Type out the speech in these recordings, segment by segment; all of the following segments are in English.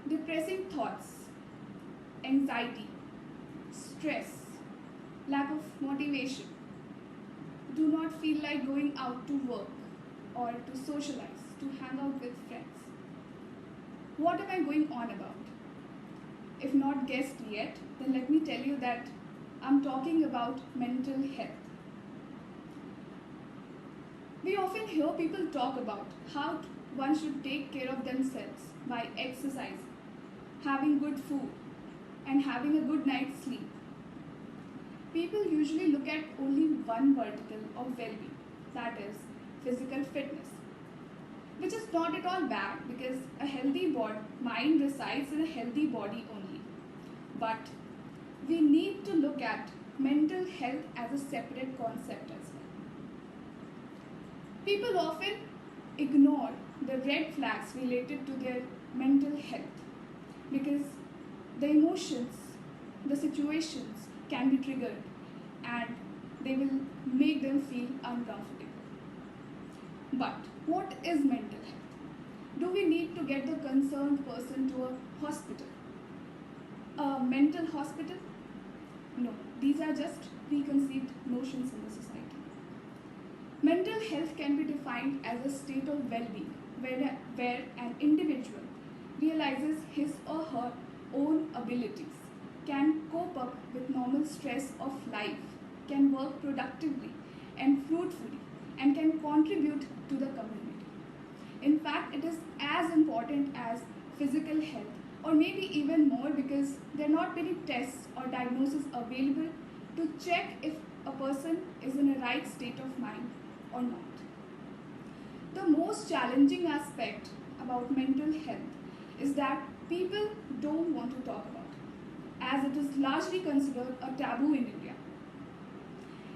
depressing thoughts, anxiety, stress, lack of motivation, do not feel like going out to work or to socialize, to hang out with friends. What am I going on about? If not guessed yet, then let me tell you that I'm talking about mental health. We often hear people talk about how one should take care of themselves by exercising, having good food, and having a good night's sleep. People usually look at only one vertical of well-being, that is, physical fitness, which is not at all bad because a healthy mind resides in a healthy body only. But we need to look at mental health as a separate concept as well. People often ignore the red flags related to their mental health because the emotions, the situations can be triggered and they will make them feel uncomfortable. But what is mental health? Do we need to get the concerned person to a hospital? A mental hospital? No, these are just preconceived notions in the society. Mental health can be defined as a state of well-being where an individual realizes his or her own abilities, can cope up with normal stress of life, can work productively and fruitfully, and can contribute to the community. In fact, it is as important as physical health, or maybe even more because there are not many tests or diagnoses available to check if a person is in a right state of mind or not. The most challenging aspect about mental health is that people don't want to talk about it, as it is largely considered a taboo in India.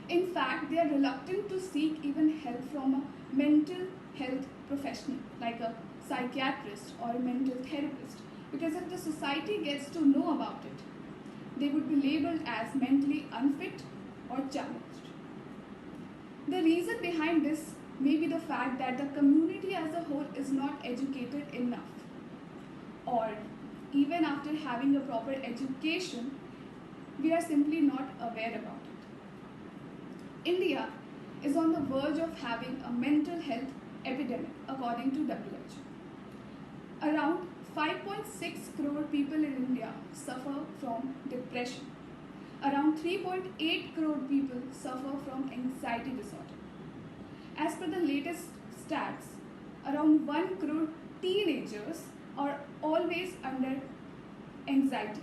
In fact, they are reluctant to seek even help from a mental health professional like a psychiatrist or a mental therapist, because if the society gets to know about it, they would be labeled as mentally unfit or challenged. The reason behind this may be the fact that the community as a whole is not educated enough, or even after having a proper education, we are simply not aware about it. India is on the verge of having a mental health epidemic according to WHO. Around 5.6 crore people in India suffer from depression. Around 3.8 crore people suffer from anxiety disorder. As per the latest stats, around 1 crore teenagers are always under anxiety,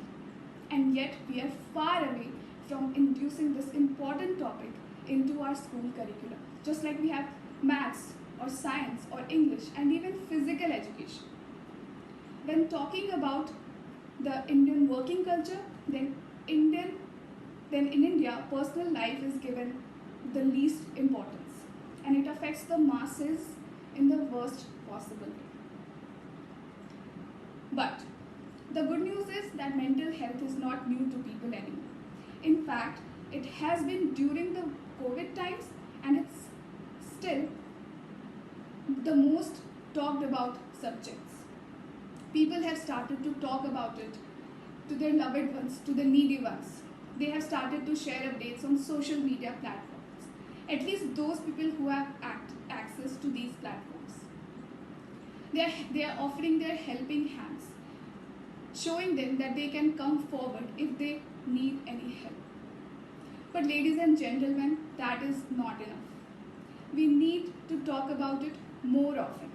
and yet we are far away from introducing this important topic into our school curriculum, just like we have maths or science or English and even physical education. When talking about the Indian working culture, then in India, personal life is given the least importance, and it affects the masses in the worst possible way. But the good news is that mental health is not new to people anymore. In fact, it has been during the COVID times, and it's still the most talked about subjects. People have started to talk about it to their loved ones, to the needy ones. They have started to share updates on social media platforms, at least those people who have access to these platforms. They are offering their helping hands, showing them that they can come forward if they need any help. But ladies and gentlemen, that is not enough. We need to talk about it more often.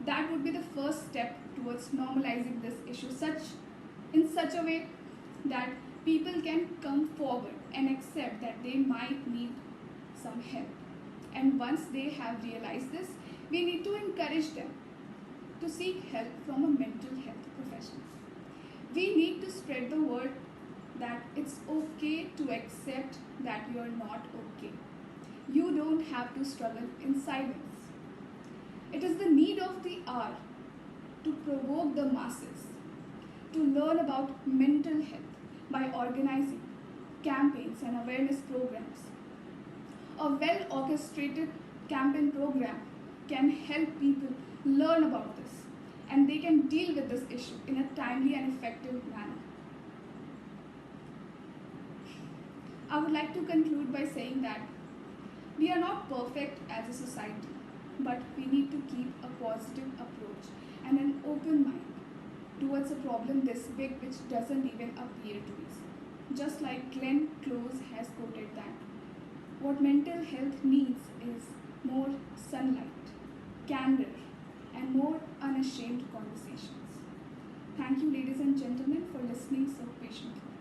That would be the first step towards normalizing this issue in such a way that people can come forward and accept that they might need some help. And once they have realized this, we need to encourage them to seek help from a mental health professional. We need to spread the word that it's okay to accept that you're not okay. You don't have to struggle in silence. It is the need of the hour to provoke the masses to learn about mental health by organizing campaigns and awareness programs. A well-orchestrated campaign program can help people learn about this and they can deal with this issue in a timely and effective manner. I would like to conclude by saying that we are not perfect as a society, but we need to keep a positive approach and an open mind towards a problem this big which doesn't even appear to be. Just like Glenn Close has quoted that, what mental health needs is more sunlight, candor, and more unashamed conversations. Thank you, ladies and gentlemen, for listening so patiently.